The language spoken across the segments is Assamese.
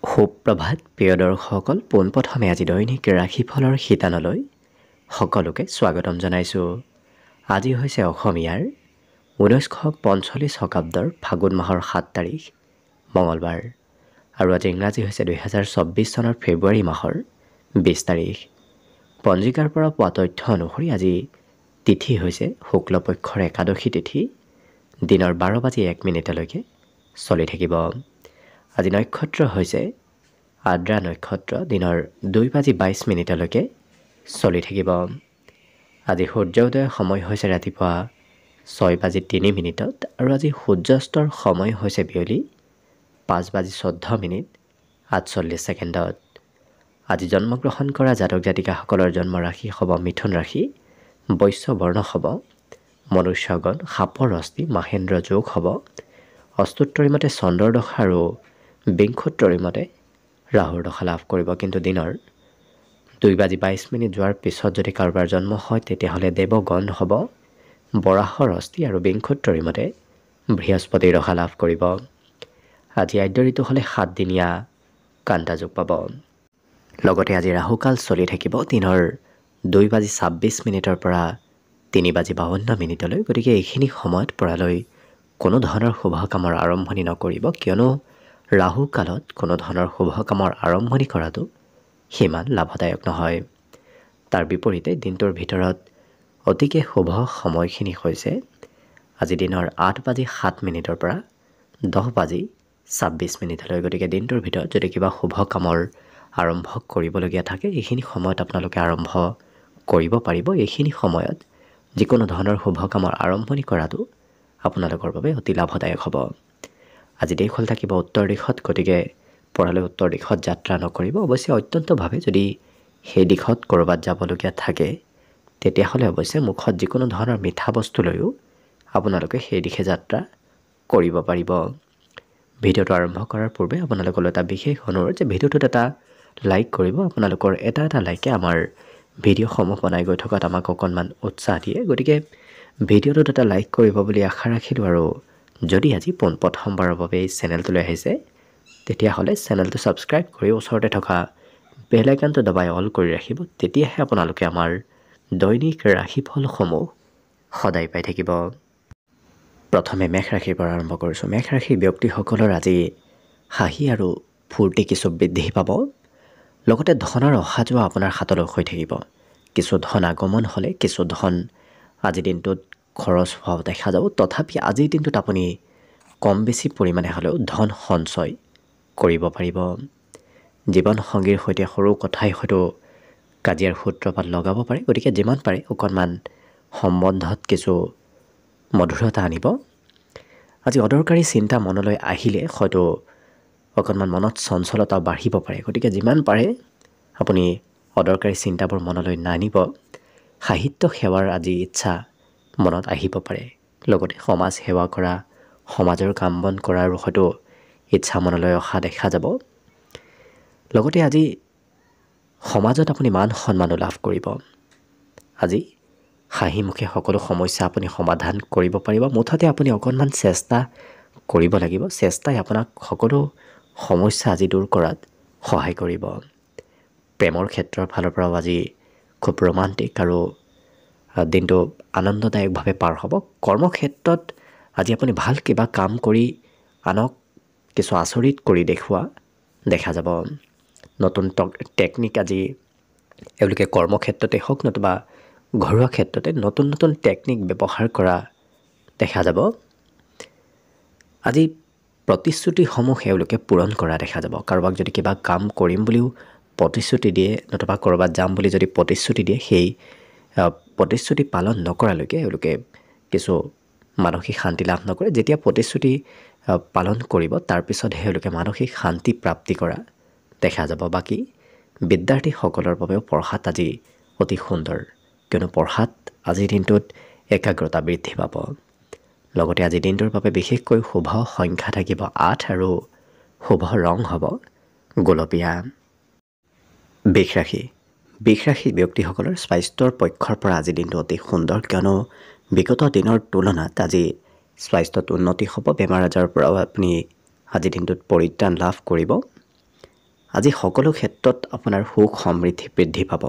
সুপ্ৰভাত প্ৰিয় দৰ্শকসকল, পোনপ্ৰথমে আজি দৈনিক ৰাশিফলৰ শিতানলৈ সকলোকে স্বাগতম জনাইছোঁ। আজি হৈছে অসমীয়াৰ 1945 শকাব্দৰ ফাগুন মাহৰ 7 তাৰিখ মঙলবাৰ আৰু আজি ইংৰাজী হৈছে 2024 চনৰ ফেব্ৰুৱাৰী মাহৰ 20 তাৰিখ। পঞ্জিকাৰ পৰা পোৱা তথ্য অনুসৰি আজি তিথি হৈছে শুক্লপক্ষৰ একাদশী তিথি, দিনৰ 12:01 চলি থাকিব। আজি নক্ষত্ৰ হৈছে আদ্ৰা নক্ষত্ৰ, দিনৰ 2:22 চলি থাকিব। আজি সূৰ্যোদয়ৰ সময় হৈছে ৰাতিপুৱা 6:03 আৰু আজি সূৰ্যাস্তৰ সময় হৈছে বিয়লি 5:14 আজি জন্মগ্ৰহণ কৰা জাতক জাতিকাসকলৰ জন্ম ৰাশি হ'ব মিথুন ৰাশি, বৈশ্য বৰ্ণ হ'ব মনুষ্যগণ, সাপৰ অস্থি মাহেন্দ্ৰ যোগ হ'ব, অষ্টোত্তৰী মতে চন্দ্ৰৰ দশা আৰু বিংশোত্তৰী মতে ৰাহুৰ দশা লাভ কৰিব। কিন্তু দিনৰ 2:22 যোৱাৰ পিছত যদি কাৰোবাৰ জন্ম হয় তেতিয়াহ'লে দেৱগণ হ'ব বৰাহৰ অস্থি আৰু বিংশোত্তৰী মতে বৃহস্পতিৰ দশা লাভ কৰিব। আজি আদ্য ঋতু হ'লে 7 দিনীয়া কান্তা যোগ পাব। লগতে আজি ৰাহুকাল চলি থাকিব দিনৰ 2:26 পৰা 3:52। গতিকে এইখিনি সময়ত পৰালৈ কোনো ধৰণৰ শুভ কামৰ আৰম্ভণি নকৰিব, কিয়নো ৰাহু কালত কোনো ধৰণৰ শুভ কামৰ আৰম্ভণি কৰাটো সিমান লাভদায়ক নহয়। তাৰ বিপৰীতে দিনটোৰ ভিতৰত অতিকে শুভ সময়খিনি হৈছে আজি দিনৰ 8:07 পৰা 10:26। গতিকে দিনটোৰ ভিতৰত যদি কিবা শুভ কামৰ আৰম্ভ কৰিবলগীয়া থাকে এইখিনি সময়ত আপোনালোকে আৰম্ভ কৰিব পাৰিব। এইখিনি সময়ত যিকোনো ধৰণৰ শুভ কামৰ আৰম্ভণি কৰাটো আপোনালোকৰ বাবে অতি লাভদায়ক হ'ব। আজি দেশ হ'ল থাকিব উত্তৰ দিশত, গতিকে পৰালৈ উত্তৰ দিশত যাত্ৰা নকৰিব। অৱশ্যে অত্যন্তভাৱে যদি সেই দিশত ক'ৰবাত যাবলগীয়া থাকে তেতিয়াহ'লে অৱশ্যে মুখত যিকোনো ধৰণৰ মিঠা বস্তু লৈও আপোনালোকে সেই দিশে যাত্ৰা কৰিব পাৰিব। ভিডিঅ'টো আৰম্ভ কৰাৰ পূৰ্বে আপোনালোকলৈ এটা বিশেষ অনুৰোধ যে ভিডিঅ'টোত এটা লাইক কৰিব। আপোনালোকৰ এটা লাইকে আমাৰ ভিডিঅ'সমূহ বনাই গৈ থকাত আমাক অকণমান উৎসাহ দিয়ে। গতিকে ভিডিঅ'টোত এটা লাইক কৰিব বুলি আশা ৰাখিলোঁ। আৰু যদি আজি পোনপ্ৰথমবাৰৰ বাবে এই চেনেলটোলৈ আহিছে তেতিয়াহ'লে চেনেলটো ছাবস্ক্ৰাইব কৰি ওচৰতে থকা বেল আইকনটো দবাই অল কৰি ৰাখিব। তেতিয়াহে আপোনালোকে আমাৰ দৈনিক ৰাশিফলসমূহ সদায় পাই থাকিব। প্ৰথমে মেষ ৰাশিৰ পৰা আৰম্ভ কৰিছোঁ। মেষ ৰাশিৰ ব্যক্তিসকলৰ আজি হাঁহি আৰু ফূৰ্তি কিছু বৃদ্ধি পাব। লগতে ধনৰ অহা যোৱা আপোনাৰ হাতলৈ হৈ থাকিব। কিছু ধন আগমন হ'লে কিছু ধন আজিৰ দিনটোত খৰচ হোৱা দেখা যাব। তথাপি আজিৰ দিনটোত আপুনি কম বেছি পৰিমাণে হ'লেও ধন সঞ্চয় কৰিব পাৰিব। জীৱনসংগীৰ সৈতে সৰু কথাই হয়তো কাজিয়াৰ সূত্ৰপাত লগাব পাৰে। গতিকে যিমান পাৰে অকণমান সম্বন্ধত কিছু মধুৰতা আনিব। আজি অদৰকাৰী চিন্তা মনলৈ আহিলে হয়তো অকণমান মনত চঞ্চলতা বাঢ়িব পাৰে। গতিকে যিমান পাৰে আপুনি অদৰকাৰী চিন্তাবোৰ মনলৈ নানিব। সাহিত্য সেৱাৰ আজি ইচ্ছা মনত আহিব পাৰে। লগতে সমাজ সেৱা কৰা, সমাজৰ কাম বন কৰাৰো হয়তো ইচ্ছা মনলৈ অহা দেখা যাব। লগতে আজি সমাজত আপুনি মান সন্মানো লাভ কৰিব। আজি হাঁহিমুখে সকলো সমস্যা আপুনি সমাধান কৰিব পাৰিব। মুঠতে আপুনি অকণমান চেষ্টা কৰিব লাগিব। চেষ্টাই আপোনাক সকলো সমস্যা আজি দূৰ কৰাত সহায় কৰিব। প্ৰেমৰ ক্ষেত্ৰৰ ফালৰ পৰাও আজি খুব ৰোমান্টিক আৰু দিনটো আনন্দদায়কভাৱে পাৰ হ'ব। কৰ্মক্ষেত্ৰত আজি আপুনি ভাল কিবা কাম কৰি আনক কিছু আচৰিত কৰি দেখুওৱা দেখা যাব। নতুন টেকনিক আজি এওঁলোকে কৰ্মক্ষেত্ৰতে হওক নতুবা ঘৰুৱা ক্ষেত্ৰতে নতুন নতুন টেকনিক ব্যৱহাৰ কৰা দেখা যাব। আজি প্ৰতিশ্ৰুতিসমূহ এওঁলোকে পূৰণ কৰা দেখা যাব। কাৰোবাক যদি কিবা কাম কৰিম বুলিও প্ৰতিশ্ৰুতি দিয়ে নতুবা ক'ৰবাত যাম বুলি যদি প্ৰতিশ্ৰুতি দিয়ে সেই প্ৰতিশ্ৰুতি পালন নকৰালৈকে এওঁলোকে কিছু মানসিক শান্তি লাভ নকৰে। যেতিয়া প্ৰতিশ্ৰুতি পালন কৰিব তাৰপিছতহে এওঁলোকে মানসিক শান্তি প্ৰাপ্তি কৰা দেখা যাব। বাকী বিদ্যাৰ্থীসকলৰ বাবেও পঢ়াত আজি অতি সুন্দৰ, কিয়নো পঢ়াত আজিৰ দিনটোত একাগ্ৰতা বৃদ্ধি পাব। লগতে আজিৰ দিনটোৰ বাবে বিশেষকৈ শুভ সংখ্যা থাকিব 8 আৰু শুভ ৰং হ'ব গোলপীয়া। বৃষ ৰাশি ব্যক্তিসকলৰ স্বাস্থ্যৰ পক্ষৰ পৰা আজিৰ দিনটো অতি সুন্দৰ, কিয়নো বিগত দিনৰ তুলনাত আজি স্বাস্থ্যত উন্নতি হ'ব। বেমাৰ আজাৰৰ পৰাও আপুনি আজিৰ দিনটোত পৰিত্ৰাণ লাভ কৰিব। আজি সকলো ক্ষেত্ৰত আপোনাৰ সুখ সমৃদ্ধি বৃদ্ধি পাব।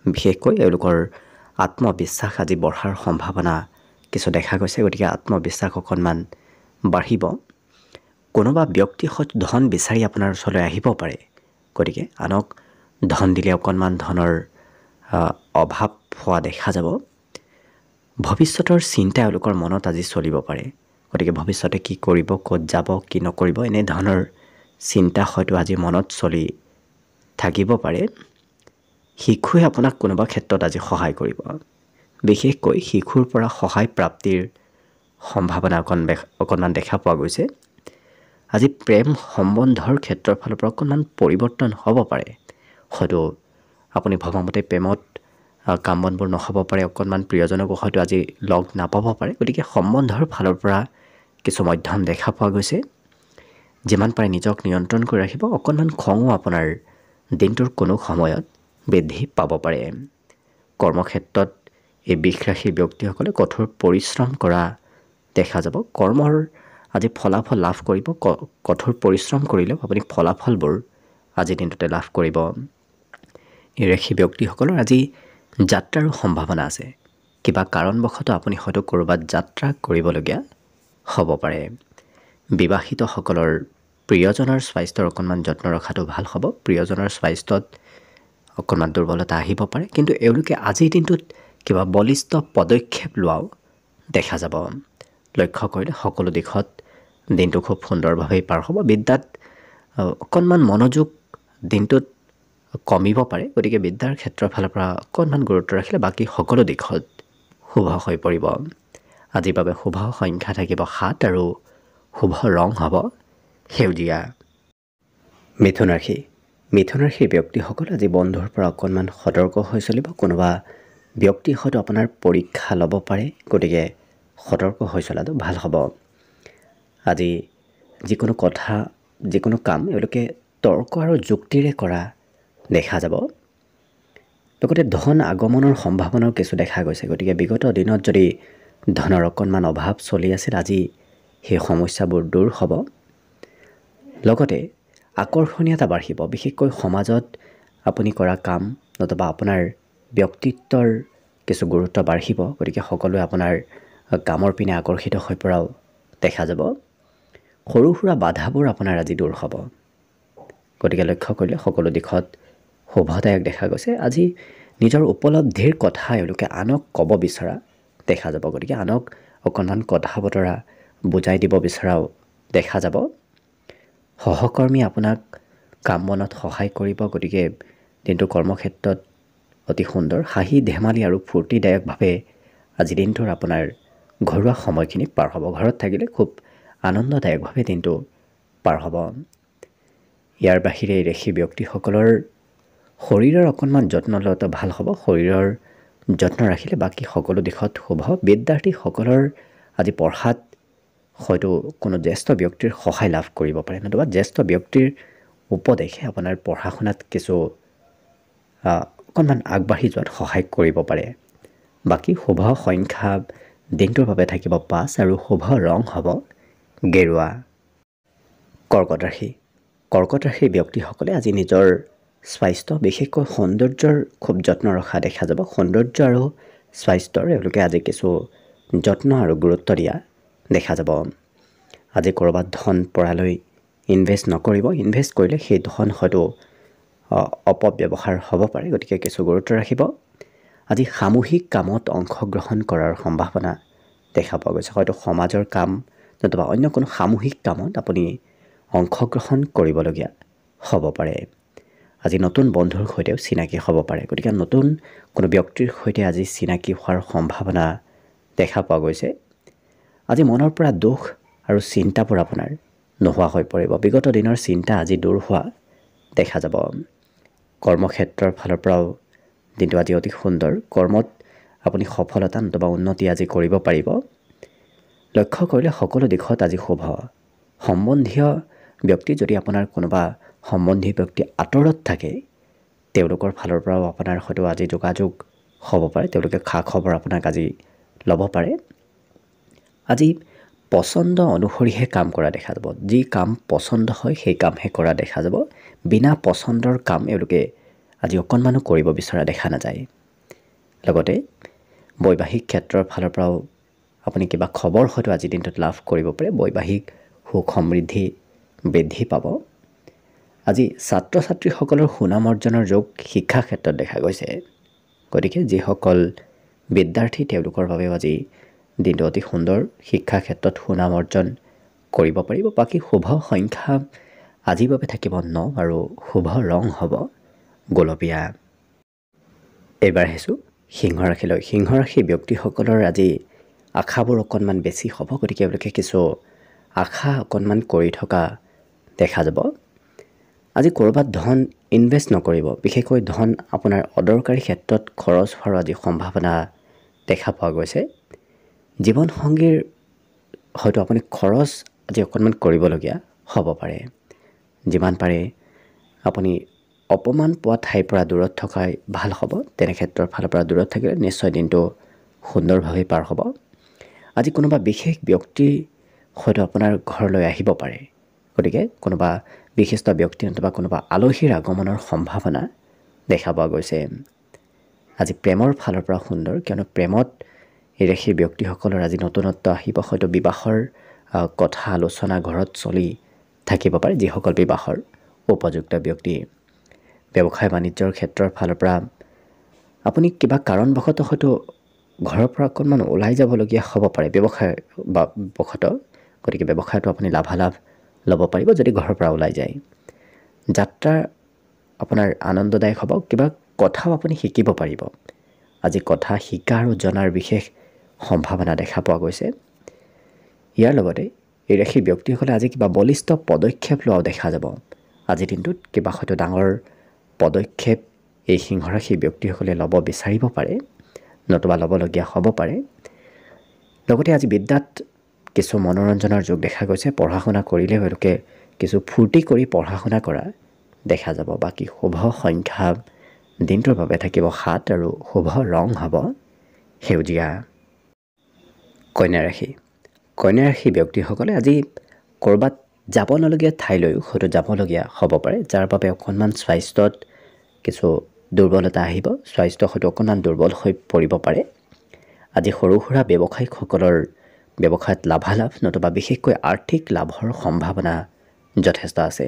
বিশেষকৈ এওঁলোকৰ আত্মবিশ্বাস আজি বঢ়াৰ সম্ভাৱনা কিছু দেখা গৈছে, গতিকে আত্মবিশ্বাস অকণমান বাঢ়িব। কোনোবা ব্যক্তি হয়তো ধন বিচাৰি আপোনাৰ ওচৰলৈ আহিব পাৰে, গতিকে আনক ধন দিলে অকণমান ধনৰ অভাৱ হোৱা দেখা যাব। ভৱিষ্যতৰ চিন্তা এওঁলোকৰ মনত আজি চলিব পাৰে, গতিকে ভৱিষ্যতে কি কৰিব, ক'ত যাব, কি নকৰিব, এনে ধৰণৰ চিন্তা হয়তো আজি মনত চলি থাকিব পাৰে। শিশুৱে আপোনাক কোনোবা ক্ষেত্ৰত আজি সহায় কৰিব। বিশেষকৈ শিশুৰ পৰা সহায় প্ৰাপ্তিৰ সম্ভাৱনা অকণমান দেখা পোৱা গৈছে। আজি প্ৰেম সম্বন্ধৰ ক্ষেত্ৰৰ ফালৰ পৰা অকণমান পৰিৱৰ্তন হ'ব পাৰে। হয়তো আপুনি ভবামতে প্ৰেমত কাম বনবোৰ নহ'ব পাৰে, অকণমান প্ৰিয়জনকো হয়তো আজি লগ নাপাব পাৰে। গতিকে সম্বন্ধৰ ফালৰ পৰা কিছু মধ্যম দেখা পোৱা গৈছে। যিমান পাৰে নিজক নিয়ন্ত্ৰণ কৰি ৰাখিব। অকণমান খঙো আপোনাৰ দিনটোৰ কোনো সময়ত বৃদ্ধি পাব পাৰে। কৰ্মক্ষেত্ৰত এই বিষ ৰাশিৰ ব্যক্তিসকলে কঠোৰ পৰিশ্ৰম কৰা দেখা যাব। কৰ্মৰ আজি ফলাফল লাভ কৰিব। কঠোৰ পৰিশ্ৰম কৰিলেও আপুনি ফলাফলবোৰ আজিৰ দিনটোতে লাভ কৰিব। এই ৰাশি ব্যক্তিসকলৰ আজি যাত্ৰাৰো সম্ভাৱনা আছে। কিবা কাৰণবশতঃ আপুনি হয়তো ক'ৰবাত যাত্ৰা কৰিবলগীয়া হ'ব পাৰে। বিবাহিতসকলৰ প্ৰিয়জনৰ স্বাস্থ্যৰ অকণমান যত্ন ৰখাটো ভাল হ'ব। প্ৰিয়জনৰ স্বাস্থ্যত অকণমান দুৰ্বলতা আহিব পাৰে, কিন্তু এওঁলোকে আজিৰ দিনটোত কিবা বলিষ্ঠ পদক্ষেপ লোৱাও দেখা যাব। লক্ষ্য কৰিলে সকলো দিশত দিনটো খুব সুন্দৰভাৱেই পাৰ হ'ব। বিদ্যাত অকণমান মনোযোগ দিনটোত কমিব পাৰে, গতিকে বিদ্যাৰ ক্ষেত্ৰৰ ফালৰ পৰা অকণমান গুৰুত্ব ৰাখিলে বাকী সকলো দিশত শুভ হৈ পৰিব। আজিৰ বাবে শুভ সংখ্যা থাকিব 7 আৰু শুভ ৰং হ'ব সেউজীয়া। মিথুন ৰাশি। মিথুন ৰাশিৰ ব্যক্তিসকল আজি বন্ধুৰ পৰা অকণমান সতৰ্ক হৈ চলিব। কোনোবা ব্যক্তি হয়তো আপোনাৰ পৰীক্ষা ল'ব পাৰে, গতিকে সতৰ্ক হৈ চলাটো ভাল হ'ব। আজি যিকোনো কথা, যিকোনো কাম এওঁলোকে তৰ্ক আৰু যুক্তিৰে কৰা দেখা যাব। লগতে ধন আগমনৰ সম্ভাৱনাও কিছু দেখা গৈছে, গতিকে বিগত দিনত যদি ধনৰ অকণমান অভাৱ চলি আছিল, আজি সেই সমস্যাবোৰ দূৰ হ'ব। লগতে আকৰ্ষণীয়তা বাঢ়িব। বিশেষকৈ সমাজত আপুনি কৰা কাম নতুবা আপোনাৰ ব্যক্তিত্বৰ কিছু গুৰুত্ব বাঢ়িব, গতিকে সকলোৱে আপোনাৰ কামৰ পিনে আকৰ্ষিত হৈ পৰাও দেখা যাব। সৰু সুৰা বাধাবোৰ আপোনাৰ আজি দূৰ হ'ব, গতিকে লক্ষ্য কৰিলে সকলো দিশত শুভদায়ক দেখা গৈছে। আজি নিজৰ উপলব্ধিৰ কথা এওঁলোকে আনক ক'ব বিচৰা দেখা যাব, গতিকে আনক অকণমান কথা বতৰা বুজাই দিব বিচৰাও দেখা যাব। সহকৰ্মী আপোনাক কাম বনত সহায় কৰিব, গতিকে দিনটো কৰ্মক্ষেত্ৰত অতি সুন্দৰ হাঁহি ধেমালি আৰু ফূৰ্তিদায়কভাৱে আজি দিনটোৰ আপোনাৰ ঘৰুৱা সময়খিনি পাৰ হ'ব। ঘৰত থাকিলে খুব আনন্দদায়কভাৱে দিনটো পাৰ হ'ব। ইয়াৰ বাহিৰে এই ৰাশি ব্যক্তিসকলৰ শৰীৰৰ অকণমান যত্ন লোৱাটো ভাল হ'ব। শৰীৰৰ যত্ন ৰাখিলে বাকী সকলো দিশত শুভ। বিদ্যাৰ্থীসকলৰ আজি পঢ়াত হয়তো কোনো জ্যেষ্ঠ ব্যক্তিৰ সহায় লাভ কৰিব পাৰে, নতুবা জ্যেষ্ঠ ব্যক্তিৰ উপদেশে আপোনাৰ পঢ়া শুনাত কিছু অকণমান আগবাঢ়ি যোৱাত সহায় কৰিব পাৰে। বাকী শুভ সংখ্যা দিনটোৰ বাবে থাকিব 5 আৰু শুভ ৰং হ'ব গেৰুৱা। কৰ্কট ৰাশি। কৰ্কট ৰাশিৰ ব্যক্তিসকলে আজি নিজৰ স্বাস্থ্য, বিশেষকৈ সৌন্দৰ্যৰ খুব যত্ন ৰখা দেখা যাব। সৌন্দৰ্য আৰু স্বাস্থ্যৰ এওঁলোকে আজি কিছু যত্ন আৰু গুৰুত্ব দিয়া দেখা যাব। আজি ক'ৰবাত ধন পৰালৈ ইনভেষ্ট নকৰিব। ইনভেষ্ট কৰিলে সেই ধন হয়তো অপব্যৱহাৰ হ'ব পাৰে, গতিকে কিছু গুৰুত্ব ৰাখিব। আজি সামূহিক কামত অংশগ্ৰহণ কৰাৰ সম্ভাৱনা দেখা পোৱা গৈছে। হয়তো সমাজৰ কাম নতুবা অন্য কোনো সামূহিক কামত আপুনি অংশগ্ৰহণ কৰিবলগীয়া হ'ব পাৰে। আজি নতুন বন্ধুৰ সৈতেও চিনাকি হ'ব পাৰে, গতিকে নতুন কোনো ব্যক্তিৰ সৈতে আজি চিনাকি হোৱাৰ সম্ভাৱনা দেখা পোৱা গৈছে। আজি মনৰ পৰা দুখ আৰু চিন্তাবোৰ আপোনাৰ নোহোৱা হৈ পৰিব। বিগত দিনৰ চিন্তা আজি দূৰ হোৱা দেখা যাব। কৰ্মক্ষেত্ৰৰ ফালৰ পৰাও দিনটো আজি অতি সুন্দৰ। কৰ্মত আপুনি সফলতা নতুবা উন্নতি আজি কৰিব পাৰিব। লক্ষ্য কৰিলে সকলো দিশত আজি শুভ। সম্বন্ধীয় ব্যক্তি, যদি আপোনাৰ কোনোবা সম্বন্ধী ব্যক্তি আঁতৰত থাকে, তেওঁলোকৰ ফালৰ পৰাও আপোনাৰ হয়তো আজি যোগাযোগ হ'ব পাৰে। তেওঁলোকে খা খবৰ আপোনাক আজি ল'ব পাৰে। আজি পচন্দ অনুসৰিহে কাম কৰা দেখা যাব। যি কাম পচন্দ হয় সেই কামহে কৰা দেখা যাব। বিনা পচন্দৰ কাম এওঁলোকে আজি অকণমানো কৰিব বিচৰা দেখা নাযায়। লগতে বৈবাহিক ক্ষেত্ৰৰ ফালৰ পৰাও আপুনি কিবা খবৰ হয়তো আজিৰ দিনটোত লাভ কৰিব পাৰে। বৈবাহিক সুখ সমৃদ্ধি বৃদ্ধি পাব। আজি ছাত্ৰ ছাত্ৰীসকলৰ সুনাম অৰ্জনৰ যোগ শিক্ষা ক্ষেত্ৰত দেখা গৈছে। গতিকে যিসকল বিদ্যাৰ্থী তেওঁলোকৰ বাবেও আজি দিনটো অতি সুন্দৰ শিক্ষা ক্ষেত্ৰত সুনাম অৰ্জন কৰিব পাৰিব। বাকী শুভ সংখ্যা আজিৰ বাবে থাকিব 9 আৰু শুভ ৰং হ'ব গোলপীয়া। এইবাৰ আহিছোঁ সিংহ ৰাশিলৈ। সিংহ ৰাশি ব্যক্তিসকলৰ আজি আশাবোৰ অকণমান বেছি হ'ব। গতিকে এওঁলোকে কিছু আশা অকণমান কৰি থকা দেখা যাব। আজি ক'ৰবাত ধন ইনভেষ্ট নকৰিব। বিশেষকৈ ধন আপোনাৰ অদৰকাৰী ক্ষেত্ৰত খৰচ হোৱাৰ আজি সম্ভাৱনা দেখা পোৱা গৈছে। জীৱনসংগীৰ হয়তো আপুনি খৰচ আজি অকণমান কৰিবলগীয়া হ'ব পাৰে। যিমান পাৰে আপুনি অপমান পোৱা ঠাইৰ পৰা দূৰত থকাই ভাল হ'ব। তেনে ক্ষেত্ৰৰ ফালৰ পৰা দূৰত থাকিলে নিশ্চয় দিনটো সুন্দৰভাৱে পাৰ হ'ব। আজি কোনোবা বিশেষ ব্যক্তি হয়তো আপোনাৰ ঘৰলৈ আহিব পাৰে। গতিকে কোনোবা বিশিষ্ট ব্যক্তি নতুবা কোনোবা আলহীৰ আগমনৰ সম্ভাৱনা দেখা পোৱা গৈছে। আজি প্ৰেমৰ ফালৰ পৰা সুন্দৰ, কিয়নো প্ৰেমত এই ৰাশিৰ ব্যক্তিসকলৰ আজি নতুনত্ব আহিব। হয়তো বিবাহৰ কথা আলোচনা ঘৰত চলি থাকিব পাৰে যিসকল বিবাহৰ উপযুক্ত ব্যক্তি। ব্যৱসায় বাণিজ্যৰ ক্ষেত্ৰৰ ফালৰ পৰা আপুনি কিবা কাৰণবশতঃ হয়তো ঘৰৰ পৰা অকণমান ওলাই যাবলগীয়া হ'ব পাৰে ব্যৱসায় বা বশতঃ। গতিকে ব্যৱসায়টো আপুনি লাভালাভ ল'ব পাৰিব যদি ঘৰৰ পৰা ওলাই যায়। যাত্ৰা আপোনাৰ আনন্দদায়ক হ'ব। কিবা কথাও আপুনি শিকিব পাৰিব। আজি কথা শিকা আৰু জনাৰ বিশেষ সম্ভাৱনা দেখা পোৱা গৈছে। ইয়াৰ লগতে এই ৰাশিৰ ব্যক্তিসকলে আজি কিবা বলিষ্ঠ পদক্ষেপ লোৱাও দেখা যাব। আজিৰ দিনটোত কিবা হয়তো ডাঙৰ পদক্ষেপ এই সিংহ ৰাশিৰ ব্যক্তিসকলে ল'ব বিচাৰিব পাৰে, নতুবা ল'বলগীয়া হ'ব পাৰে। লগতে আজি বিদ্যাত কিছু মনোৰঞ্জনৰ যোগ দেখা গৈছে। পঢ়া শুনা কৰিলেও এওঁলোকে কিছু ফূৰ্তি কৰি পঢ়া শুনা কৰা দেখা যাব। বাকী শুভ সংখ্যা দিনটোৰ বাবে থাকিব 7 আৰু শুভ ৰং হ'ব সেউজীয়া। কন্যা ৰাশি। কন্যা ৰাশি ব্যক্তিসকলে আজি ক'ৰবাত যাব নলগীয়া ঠাইলৈও হয়তো যাবলগীয়া হ'ব পাৰে, যাৰ বাবে অকণমান স্বাস্থ্যত কিছু দুৰ্বলতা আহিব। স্বাস্থ্য হয়তো অকণমান দুৰ্বল হৈ পৰিব পাৰে। আজি সৰু সুৰা ব্যৱসায়িকসকলৰ ব্যৱসায়ত লাভালাভ নতুবা বিশেষকৈ আৰ্থিক লাভৰ সম্ভাৱনা যথেষ্ট আছে।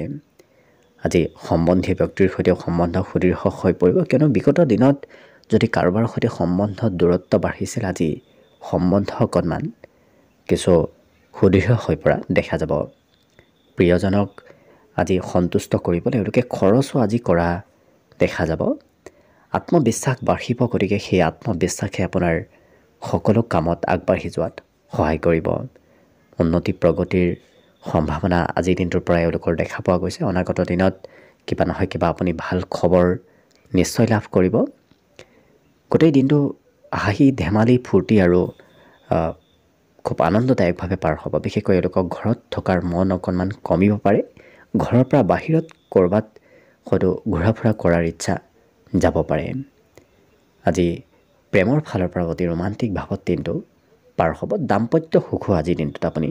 আজি সম্বন্ধীয় ব্যক্তিৰ সৈতেও সম্বন্ধ সুদৃঢ় হৈ পৰিব, কিয়নো বিগত দিনত যদি কাৰোবাৰ সৈতে সম্বন্ধত দূৰত্ব বাঢ়িছিল, আজি সম্বন্ধ অকণমান কিছু সুদৃঢ় হৈ পৰা দেখা যাব। প্ৰিয়জনক আজি সন্তুষ্ট কৰিবলৈ এওঁলোকে খৰচো আজি কৰা দেখা যাব। আত্মবিশ্বাস বাঢ়িব। গতিকে সেই আত্মবিশ্বাসে আপোনাৰ সকলো কামত আগবাঢ়ি যোৱাত সহায় কৰিব। উন্নতি প্ৰগতিৰ সম্ভাৱনা আজিৰ দিনটোৰ পৰা এওঁলোকৰ দেখা পোৱা গৈছে। অনাগত দিনত কিবা নহয় কিবা আপুনি ভাল খবৰ নিশ্চয় লাভ কৰিব। গোটেই দিনটো হাঁহি ধেমালি ফূৰ্তি আৰু খুব আনন্দদায়কভাৱে পাৰ হ'ব। বিশেষকৈ এওঁলোকক ঘৰত থকাৰ মন অকণমান কমিব পাৰে। ঘৰৰ পৰা বাহিৰত ক'ৰবাত হয়তো ঘূৰা ফুৰা কৰাৰ ইচ্ছা যাব পাৰে। আজি প্ৰেমৰ ফালৰ পৰা অতি ৰোমান্টিক ভাৱত দিনটো পাৰ হ'ব। দাম্পত্য সুখো আজিৰ দিনটোত আপুনি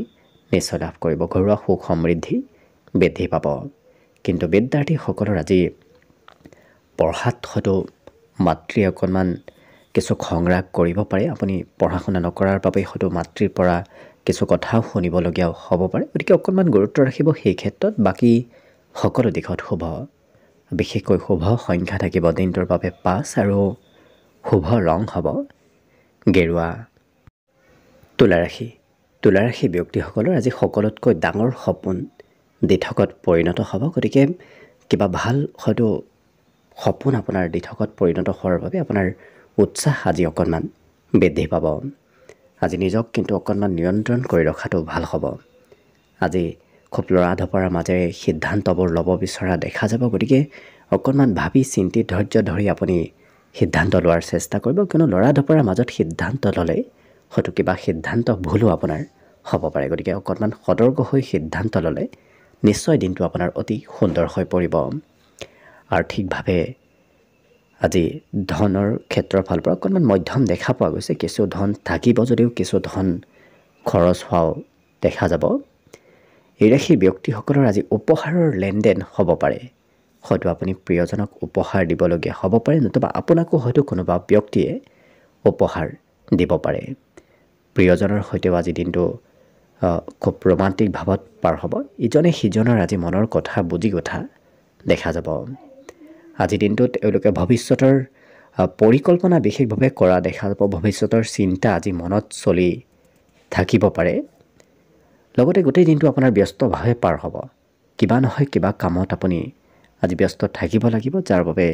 নিশ্চয় লাভ কৰিব। ঘৰুৱা সুখ সমৃদ্ধি বৃদ্ধি পাব। কিন্তু বিদ্যাৰ্থীসকলৰ আজি পঢ়াত হয়তো মাতৃয়ে অকণমান কিছু খং ৰাগ কৰিব পাৰে। আপুনি পঢ়া শুনা নকৰাৰ বাবে হয়তো মাতৃৰ পৰা কিছু কথাও শুনিবলগীয়াও হ'ব পাৰে। গতিকে অকণমান গুৰুত্ব ৰাখিব সেই ক্ষেত্ৰত। বাকী সকলো দিশত শুভ। বিশেষকৈ শুভ সংখ্যা থাকিব দিনটোৰ বাবে 5 আৰু শুভ ৰং হ'ব গেৰুৱা। তুলা ৰাশি। তুলা ৰাশি ব্যক্তিসকলৰ আজি সকলোতকৈ ডাঙৰ সপোন দিঠকত পৰিণত হ'ব। গতিকে কিবা ভাল হয়তো সপোন আপোনাৰ দিঠকত পৰিণত হোৱাৰ বাবে আপোনাৰ উৎসাহ আজি অকণমান বৃদ্ধি পাব। আজি নিজক কিন্তু অকণমান নিয়ন্ত্ৰণ কৰি ৰখাটো ভাল হ'ব। আজি খুব লৰা ধপৰাৰ মাজেৰে সিদ্ধান্তবোৰ ল'ব বিচৰা দেখা যাব। গতিকে অকণমান ভাবি চিন্তি ধৈৰ্য ধৰি আপুনি সিদ্ধান্ত লোৱাৰ চেষ্টা কৰিব, কিয়নো লৰা ধপৰাৰ মাজত সিদ্ধান্ত ল'লে হয়তো কিবা সিদ্ধান্ত ভুলো আপোনাৰ হ'ব পাৰে। গতিকে অকণমান সতৰ্ক হৈ সিদ্ধান্ত ল'লে নিশ্চয় দিনটো আপোনাৰ অতি সুন্দৰ হৈ পৰিব। আৰ্থিকভাৱে আজি ধনৰ ক্ষেত্ৰৰ ফালৰ পৰা অকণমান মধ্যম দেখা পোৱা গৈছে। কিছু ধন থাকিব যদিও কিছু ধন খৰচ হোৱাও দেখা যাব এই ৰাশিৰ ব্যক্তিসকলৰ আজি উপহাৰৰ লেনদেন হ'ব পাৰে হয়তো আপুনি প্ৰিয়জনক উপহাৰ দিবলগীয়া হ'ব পাৰে নতুবা আপোনাকো হয়তো কোনোবা ব্যক্তিয়ে উপহাৰ দিব পাৰে প্ৰিয়জনৰ সৈতেও আজি দিনটো খুব ৰোমান্টিক ভাৱত পাৰ হ'ব ইজনে সিজনৰ আজি মনৰ কথা বুজি উঠা দেখা যাব আজি দিনটোত এওঁলোকে ভৱিষ্যতৰ পৰিকল্পনা বিশেষভাৱে কৰা দেখা যাব ভৱিষ্যতৰ চিন্তা আজি মনত চলি থাকিব পাৰে লগতে গোটেই দিনটো আপোনাৰ ব্যস্তভাৱে পাৰ হ'ব কিবা নহয় কিবা কামত আপুনি আজি ব্যস্ত থাকিব লাগিব যাৰ বাবে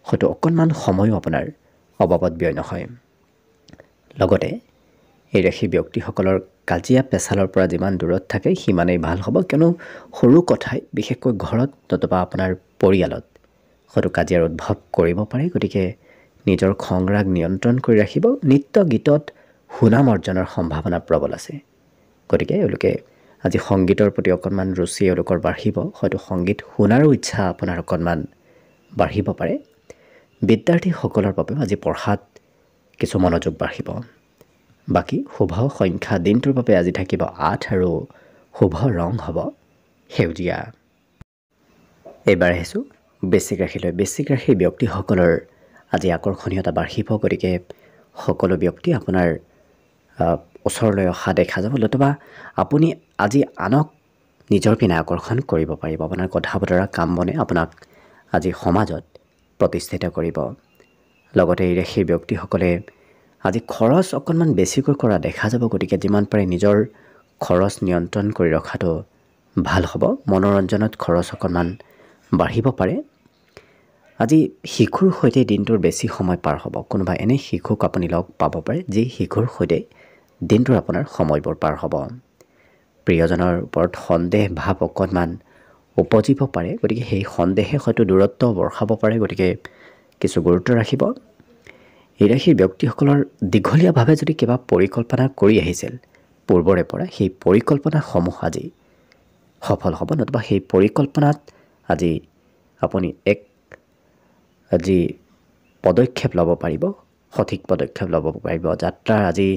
হয়তো অকণমান সময়ো আপোনাৰ অবাবত ব্যয় নহয় লগতে এই ৰাশিৰ ব্যক্তিসকলৰ কাজিয়া পেচালৰ পৰা যিমান দূৰত থাকে সিমানেই ভাল হ'ব কিয়নো সৰু কথাই বিশেষকৈ ঘৰত নতুবা আপোনাৰ পৰিয়ালত হয়তো কাজিয়াৰ উদ্ভৱ কৰিব পাৰে গতিকে নিজৰ খং ৰাগ নিয়ন্ত্ৰণ কৰি ৰাখিব নৃত্য গীতত সুনাম অৰ্জনৰ সম্ভাৱনা প্ৰবল আছে গতিকে এওঁলোকে আজি সংগীতৰ প্ৰতি অকণমান ৰুচি এওঁলোকৰ বাঢ়িব হয়তো সংগীত শুনাৰো ইচ্ছা আপোনাৰ অকণমান বাঢ়িব পাৰে বিদ্যাৰ্থীসকলৰ বাবেও আজি পঢ়াত কিছু মনোযোগ বাঢ়িব বাকী শুভ সংখ্যা দিনটোৰ বাবে আজি থাকিব 8 আৰু শুভ ৰং হ'ব সেউজীয়া এইবাৰ আহিছোঁ বৃশ্চিক ৰাশিলৈ বৃশ্চিক ৰাশিৰ ব্যক্তিসকলৰ আজি আকৰ্ষণীয়তা বাঢ়িব গতিকে সকলো ব্যক্তি আপোনাৰ ওচৰলৈ অহা দেখা যাব নতুবা আপুনি আজি আনক নিজৰ পিনে আকৰ্ষণ কৰিব পাৰিব আপোনাৰ কথা বতৰা কাম বনে আপোনাক আজি সমাজত প্ৰতিষ্ঠিত কৰিব লগতে এই ৰাশিৰ ব্যক্তিসকলে আজি খৰচ অকণমান বেছিকৈ কৰা দেখা যাব গতিকে যিমান পাৰে নিজৰ খৰচ নিয়ন্ত্ৰণ কৰি ৰখাটো ভাল হ'ব মনোৰঞ্জনত খৰচ অকণমান বাঢ়িব পাৰে আজি শিশুৰ সৈতে দিনটোৰ বেছি সময় পাৰ হ'ব কোনোবা এনে শিশুক আপুনি লগ পাব পাৰে যি শিশুৰ সৈতে দিনটোৰ আপোনাৰ সময়বোৰ পাৰ হ'ব প্ৰিয়জনৰ ওপৰত সন্দেহ ভাৱ অকণমান উপজিব পাৰে গতিকে সেই সন্দেহে হয়তো দূৰত্ব বঢ়াব পাৰে গতিকে কিছু গুৰুত্ব ৰাখিব এই ৰাশিৰ ব্যক্তিসকলৰ দীঘলীয়াভাৱে যদি কিবা পৰিকল্পনা কৰি আহিছিল পূৰ্বৰে পৰা সেই পৰিকল্পনাসমূহ আজি সফল হ'ব নতুবা সেই পৰিকল্পনাত আজি আপুনি এক আজি পদক্ষেপ ল'ব পাৰিব সঠিক পদক্ষেপ ল'ব পাৰিব যাত্ৰাৰ আজি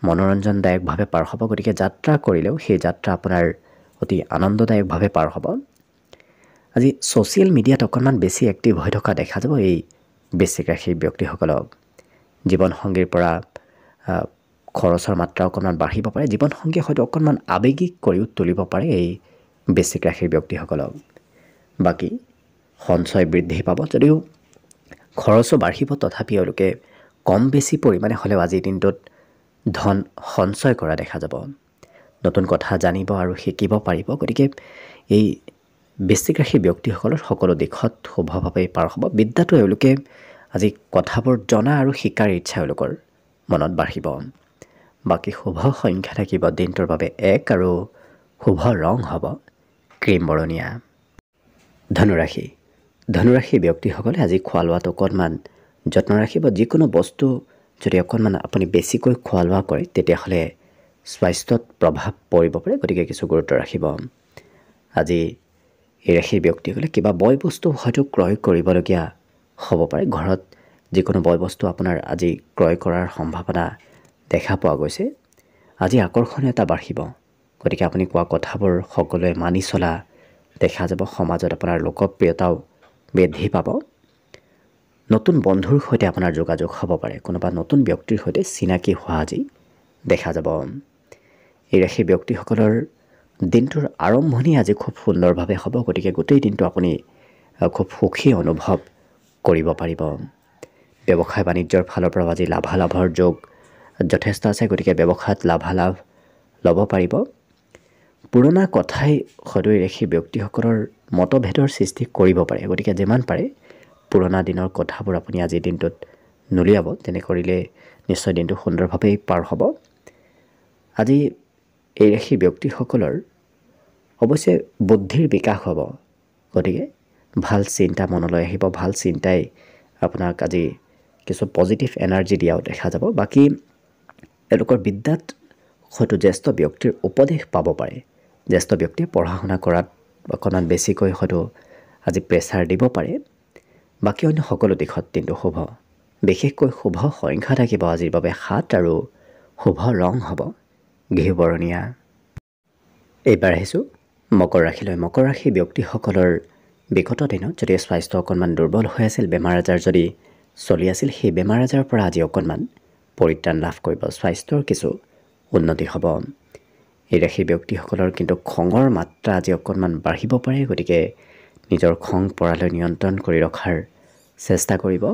মনোৰঞ্জনদায়কভাৱে পাৰ হ'ব গতিকে যাত্ৰা কৰিলেও সেই যাত্ৰা আপোনাৰ অতি আনন্দদায়কভাৱে পাৰ হ'ব আজি ছ'চিয়েল মিডিয়াত অকণমান বেছি এক্টিভ হৈ থকা দেখা যাব এই বৃশ্চিক ৰাশিৰ ব্যক্তিসকলক জীৱনসংগীৰ পৰা খৰচৰ মাত্ৰা অকণমান বাঢ়িব পাৰে জীৱনসংগী হয়তো অকণমান আৱেগিক কৰিও তুলিব পাৰে এই বৃশ্চিক ৰাশিৰ ব্যক্তিসকলক বাকী সঞ্চয় বৃদ্ধি পাব যদিও খৰচো বাঢ়িব তথাপি এওঁলোকে কম বেছি পৰিমাণে হ'লেও আজিৰ দিনটোত ধন সঞ্চয় কৰা দেখা যাব নতুন কথা জানিব আৰু শিকিব পাৰিব গতিকে এই বৃশ্চিক ৰাশিৰ ব্যক্তিসকলৰ সকলো দিশত শুভভাৱে পাৰ হ'ব বিদ্যাটো এওঁলোকে আজি কথাবোৰ জনা আৰু শিকাৰ ইচ্ছা এওঁলোকৰ মনত বাঢ়িব বাকী শুভ সংখ্যা থাকিব দিনটোৰ বাবে 1 আৰু শুভ ৰং হ'ব ক্ৰীম বৰণীয়া ধনুৰাশি ব্যক্তিসকলে আজি খোৱা লোৱাত অকণমান যত্ন ৰাখিব যিকোনো বস্তু যদি অকণমান আপুনি বেছিকৈ খোৱা লোৱা কৰে তেতিয়াহ'লে স্বাস্থ্যত প্ৰভাৱ পৰিব পাৰে গতিকে কিছু গুৰুত্ব ৰাখিব আজি এই ৰাশিৰ ব্যক্তিসকলে কিবা বয় বস্তু হয়তো ক্ৰয় কৰিবলগীয়া হ'ব পাৰে ঘৰত যিকোনো বয় বস্তু আপোনাৰ আজি ক্ৰয় কৰাৰ সম্ভাৱনা দেখা পোৱা গৈছে আজি আকৰ্ষণীয়তা বাঢ়িব গতিকে আপুনি কোৱা কথাবোৰ সকলোৱে মানি চলা দেখা যাব সমাজত আপোনাৰ লোকপ্ৰিয়তাও বৃদ্ধি পাব নতুন বন্ধুৰ সৈতে আপোনাৰ যোগাযোগ হ'ব পাৰে কোনোবা নতুন ব্যক্তিৰ সৈতে চিনাকি হোৱা আজি দেখা যাব এই ৰাশিৰ ব্যক্তিসকলৰ দিনটোৰ আৰম্ভণি আজি খুব সুন্দৰভাৱে হ'ব গতিকে গোটেই দিনটো আপুনি খুব সুখী অনুভৱ কৰিব পাৰিব ব্যৱসায় বাণিজ্যৰ ফালৰ পৰা আজি লাভালাভৰ যোগ যথেষ্ট আছে গতিকে ব্যৱসায়ত লাভালাভ ল'ব পাৰিব পুৰণা কথাই হয়তো এই ৰাশিৰ ব্যক্তিসকলৰ মতভেদৰ সৃষ্টি কৰিব পাৰে গতিকে যিমান পাৰে পুৰণা দিনৰ কথাবোৰ আপুনি আজিৰ দিনটোত নুলিয়াব তেনে কৰিলে নিশ্চয় দিনটো সুন্দৰভাৱে পাৰ হ'ব আজি এই ৰাশিৰ ব্যক্তিসকলৰ অৱশ্যে বুদ্ধিৰ বিকাশ হ'ব গতিকে ভাল চিন্তা মনলৈ আহিব ভাল চিন্তাই আপোনাক আজি কিছু পজিটিভ এনাৰ্জি দিয়াও দেখা যাব বাকী এওঁলোকৰ বিদ্যাত হয়তো জ্যেষ্ঠ ব্যক্তিৰ উপদেশ পাব পাৰে জ্যেষ্ঠ ব্যক্তিয়ে পঢ়া শুনা কৰাত অকণমান বেছিকৈ হয়তো আজি প্ৰেছাৰ দিব পাৰে বাকী অন্য সকলো দিশত দিনটো শুভ বিশেষকৈ শুভ সংখ্যা থাকিব আজিৰ বাবে 7 আৰু শুভ ৰং হ'ব ঘিউ বৰণীয়া এইবাৰ আহিছোঁ মকৰ ৰাশিলৈ। মকৰ ৰাশি ব্যক্তিসকলৰ বিগত দিনত যদি স্বাস্থ্য অকণমান দুৰ্বল হৈ আছিল, বেমাৰ আজাৰ যদি চলি আছিল, সেই বেমাৰ আজাৰৰ পৰা আজি অকণমান পৰিত্ৰাণ লাভ কৰিব, স্বাস্থ্যৰ কিছু উন্নতি হ'ব। এই ৰাশি ব্যক্তিসকলৰ কিন্তু খঙৰ মাত্ৰা আজি অকণমান বাঢ়িব পাৰে, গতিকে নিজৰ খং পৰালৈ নিয়ন্ত্ৰণ কৰি ৰখাৰ চেষ্টা কৰিব।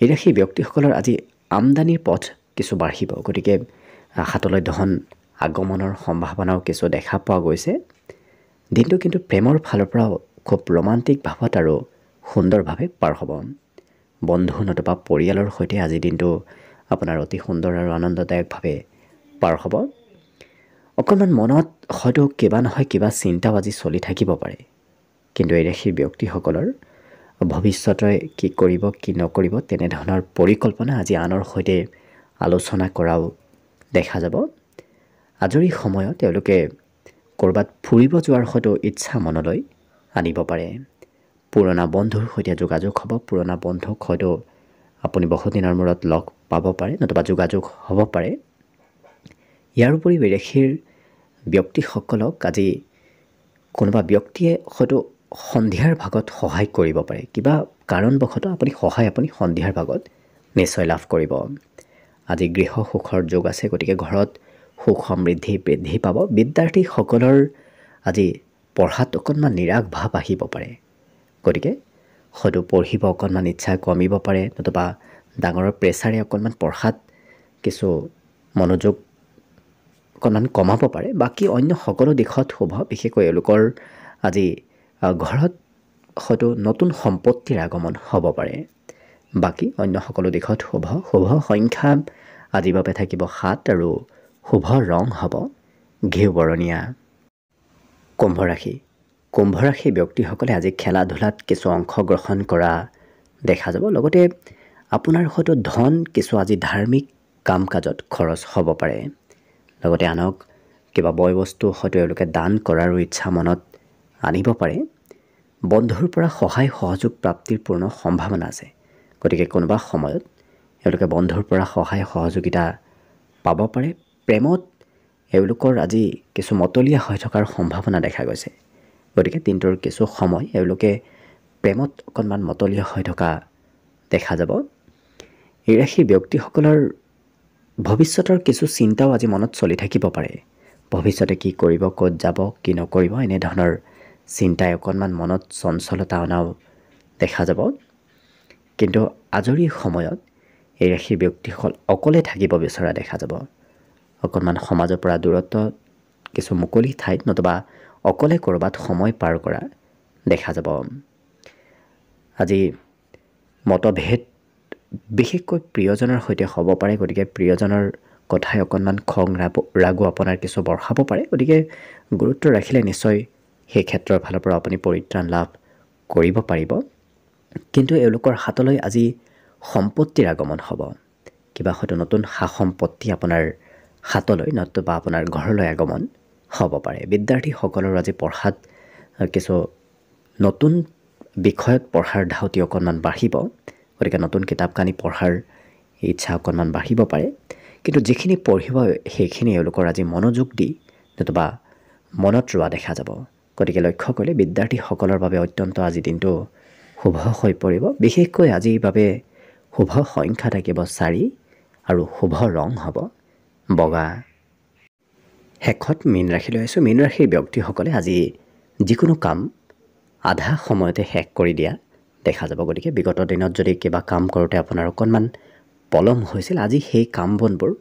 এই ৰাশি ব্যক্তিসকলৰ আজি আমদানিৰ পথ কিছু বাঢ়িব, গতিকে হাতলৈ ধন আগমনৰ সম্ভাৱনাও কিছু দেখা পোৱা গৈছে। দিনটো কিন্তু প্ৰেমৰ ফালৰ পৰা খুব ৰোমান্টিক ভাৱত আৰু সুন্দৰভাৱে পাৰ হ'ব। বন্ধু নতুবা পৰিয়ালৰ সৈতে আজিৰ দিনটো আপোনাৰ অতি সুন্দৰ আৰু আনন্দদায়কভাৱে পাৰ হ'ব। অকণমান মনত হয়তো কিবা নহয় কিবা চিন্তাও আজি চলি থাকিব পাৰে, কিন্তু এই ৰাশিৰ ব্যক্তিসকলৰ ভৱিষ্যতে কি কৰিব কি নকৰিব তেনেধৰণৰ পৰিকল্পনা আজি আনৰ সৈতে আলোচনা কৰাও দেখা যাব। আজৰি সময়ত তেওঁলোকে ক'ৰবাত ফুৰিব যোৱাৰ হয়তো ইচ্ছা মনলৈ আনিব পাৰে। পুৰণা বন্ধুৰ সৈতে যোগাযোগ হ'ব, পুৰণা বন্ধুক হয়তো আপুনি বহুদিনৰ মূৰত লগ পাব পাৰে, নতুবা যোগাযোগ হ'ব পাৰে। ইয়াৰ উপৰিও এই ৰাশিৰ ব্যক্তিসকলক আজি কোনোবা ব্যক্তিয়ে হয়তো সন্ধিয়াৰ ভাগত সহায় কৰিব পাৰে, কিবা কাৰণবশতঃ আপুনি সন্ধিয়াৰ ভাগত নিশ্চয় লাভ কৰিব। আজি গৃহ সুখৰ যোগ আছে, গতিকে ঘৰত সুখ সমৃদ্ধি বৃদ্ধি পাব। বিদ্যাৰ্থীসকলৰ আজি পঢ়াত অকণমান নিৰাশ ভাৱ আহিব পাৰে, গতিকে হয়তো পঢ়িব অকণমান ইচ্ছা কমিব পাৰে, নতুবা ডাঙৰৰ প্ৰেছাৰে অকণমান পঢ়াত কিছু মনোযোগ অকণমান কমাব পাৰে। বাকী অন্য সকলো দিশত শুভ, বিশেষকৈ এওঁলোকৰ আজি ঘৰত হয়তো নতুন সম্পত্তিৰ আগমন হ'ব পাৰে। বাকী অন্য সকলো দিশত শুভ। শুভ সংখ্যা আজিৰ বাবে থাকিব 7 আৰু শুভ ৰং হ'ব ঘিউ বৰণীয়া। কুম্ভ ৰাশি। কুম্ভ ৰাশি ব্যক্তিসকলে আজি খেলা ধূলাত কিছু অংশগ্ৰহণ কৰা দেখা যাব। লগতে আপোনাৰ হয়তো ধন কিছু আজি ধাৰ্মিক কাম কাজত খৰচ হ'ব পাৰে। লগতে আনক কিবা বয় বস্তু হয়তো এওঁলোকে দান কৰাৰো ইচ্ছা মনত আনিব পাৰে। বন্ধুৰ পৰা সহায় সহযোগ প্ৰাপ্তিৰ পূৰ্ণ সম্ভাৱনা আছে, গতিকে কোনোবা সময়ত এওঁলোকে বন্ধুৰ পৰা সহায় সহযোগিতা পাব পাৰে। প্ৰেমত এওঁলোকৰ আজি কিছু মতলীয়া হৈ থকাৰ সম্ভাৱনা দেখা গৈছে, গতিকে দিনটোৰ কিছু সময় এওঁলোকে প্ৰেমত অকণমান মতলীয়া হৈ থকা দেখা যাব। এই ৰাশি ব্যক্তিসকলৰ ভৱিষ্যতৰ কিছু চিন্তাও আজি মনত চলি থাকিব পাৰে। ভৱিষ্যতে কি কৰিব, ক'ত যাব, কি নকৰিব, এনেধৰণৰ চিন্তাই অকণমান মনত চঞ্চলতা অনাও দেখা যাব। কিন্তু আজৰি সময়ত এই ৰাশিৰ ব্যক্তিসকল অকলে থাকিব বিচৰা দেখা যাব। অকণমান সমাজৰ পৰা দূৰত্ব, কিছু মুকলি ঠাইত নতুবা অকলে ক'ৰবাত সময় পাৰ কৰা দেখা যাব। আজি মতভেদ বিশেষকৈ প্ৰিয়জনৰ সৈতে হ'ব পাৰে, গতিকে প্ৰিয়জনৰ কথাই অকণমান খং ৰাগো আপোনাৰ কিছু বঢ়াব পাৰে, গতিকে গুৰুত্ব ৰাখিলে নিশ্চয় সেই ক্ষেত্ৰৰ ফালৰ পৰা আপুনি পৰিত্ৰাণ লাভ কৰিব পাৰিব। কিন্তু এওঁলোকৰ হাতলৈ আজি সম্পত্তিৰ আগমন হ'ব, কিবা হয়তো নতুন সা সম্পত্তি আপোনাৰ হাতলৈ নতুবা আপোনাৰ ঘৰলৈ আগমন হ'ব পাৰে। বিদ্যাৰ্থীসকলৰ আজি পঢ়াত কিছু নতুন বিষয়ত পঢ়াৰ ধাউতি অকণমান বাঢ়িব, গতিকে নতুন কিতাপ কানি পঢ়াৰ ইচ্ছা অকণমান বাঢ়িব পাৰে। কিন্তু যিখিনি পঢ়িব সেইখিনি এওঁলোকৰ আজি মনোযোগ দি নতুবা মনত ৰোৱা দেখা যাব। গতিকে লক্ষ্য কৰিলে বিদ্যাৰ্থীসকলৰ বাবে অত্যন্ত আজি দিনটো শুভ হৈ পৰিব। বিশেষকৈ আজিৰ বাবে শুভ সংখ্যা থাকিব 4 আৰু শুভ ৰং হ'ব বগা। শেষত মীন ৰাশিলৈ আহিছোঁ। মীন ৰাশিৰ ব্যক্তিসকলে আজি যিকোনো কাম আধা সময়তে শেষ কৰি দিয়া দেখা যাব। গতিকে বিগত দিনত যদি কিবা কাম কৰোঁতে আপোনাৰ অকণমান পলম হৈছিল, আজি সেই কাম বনবোৰ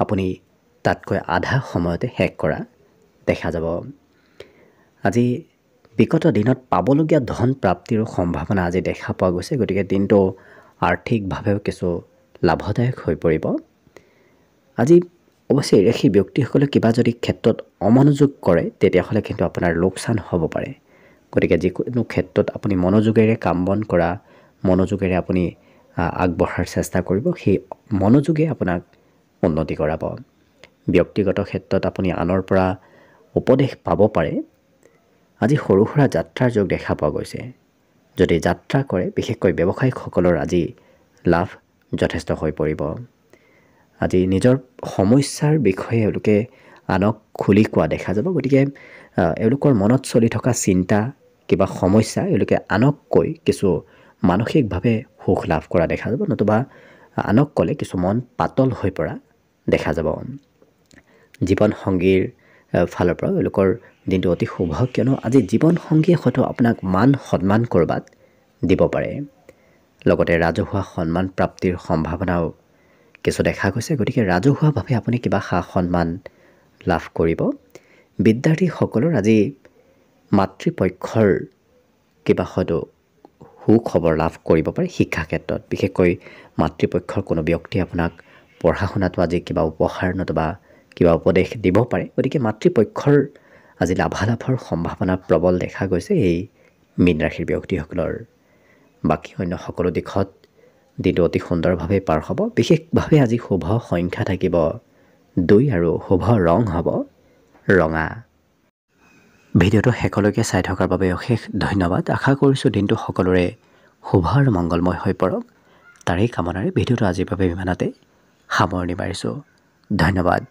আপুনি তাতকৈ আধা সময়তে শেষ কৰা দেখা যাব। আজি বিগত দিনত পাবলগীয়া ধন প্ৰাপ্তিৰো সম্ভাৱনা আজি দেখা পোৱা গৈছে, গতিকে দিনটো আৰ্থিকভাৱেও কিছু লাভদায়ক হৈ পৰিব। আজি অৱশ্যে এই ৰাশি ব্যক্তিসকলে কিবা যদি ক্ষেত্ৰত অমনোযোগ কৰে তেতিয়াহ'লে কিন্তু আপোনাৰ লোকচান হ'ব পাৰে। গতিকে যিকোনো ক্ষেত্ৰত আপুনি মনোযোগেৰে কাম বন কৰা, মনোযোগেৰে আপুনি আগবঢ়াৰ চেষ্টা কৰিব, সেই মনোযোগে আপোনাক উন্নতি কৰাব। ব্যক্তিগত ক্ষেত্ৰত আপুনি আনৰ পৰা উপদেশ পাব পাৰে। আজি সৰু সুৰা যাত্ৰাৰ যোগ দেখা পোৱা গৈছে। যদি যাত্ৰা কৰে বিশেষকৈ ব্যৱসায়িকসকলৰ আজি লাভ যথেষ্ট হৈ পৰিব। আজি নিজৰ সমস্যাৰ বিষয়ে এওঁলোকে আনক খুলি কোৱা দেখা যাব। গতিকে এওঁলোকৰ মনত চলি থকা চিন্তা কিবা সমস্যা এওঁলোকে আনক কৈ কিছু মানসিকভাৱে সুখ লাভ কৰা দেখা যাব, নতুবা আনক ক'লে কিছু মন পাতল হৈ পৰা দেখা যাব। জীৱনসংগীৰ ফালৰ পৰা এওঁলোকৰ দিনটো অতি শুভ, কিয়নো আজি জীৱনসংগীয়ে হয়তো আপোনাক মান সন্মান ক'ৰবাত দিব পাৰে। লগতে ৰাজহুৱা সন্মান প্ৰাপ্তিৰ সম্ভাৱনাও কিছু দেখা গৈছে। গতিকে ৰাজহুৱাভাৱে আপুনি কিবা সা সন্মান লাভ কৰিব। বিদ্যাৰ্থীসকলৰ আজি মাতৃপক্ষৰ কিবা হয়তো সুখবৰ লাভ কৰিব পাৰে শিক্ষা ক্ষেত্ৰত। বিশেষকৈ মাতৃপক্ষৰ কোনো ব্যক্তিয়ে আপোনাক পঢ়া শুনাটো আজি কিবা উপহাৰ নতুবা কিবা উপদেশ দিব পাৰে। গতিকে মাতৃপক্ষৰ আজি লাভালাভৰ সম্ভাৱনা প্ৰবল দেখা গৈছে এই মীন ৰাশিৰ ব্যক্তিসকলৰ। বাকী অন্য সকলো দিশত দিনটো অতি সুন্দৰভাৱে পাৰ হ'ব। বিশেষভাৱে আজি শুভ সংখ্যা থাকিব 2 আৰু শুভ ৰং হ'ব ৰঙা। ভিডিঅ'টো শেষলৈকে চাই থকাৰ বাবে অশেষ ধন্যবাদ। আশা কৰিছোঁ দিনটো সকলোৰে শুভ আৰু মংগলময় হৈ পৰক। তাৰেই কামনাৰে ভিডিঅ'টো আজিৰ বাবে ইমানতে সামৰণি মাৰিছোঁ। ধন্যবাদ।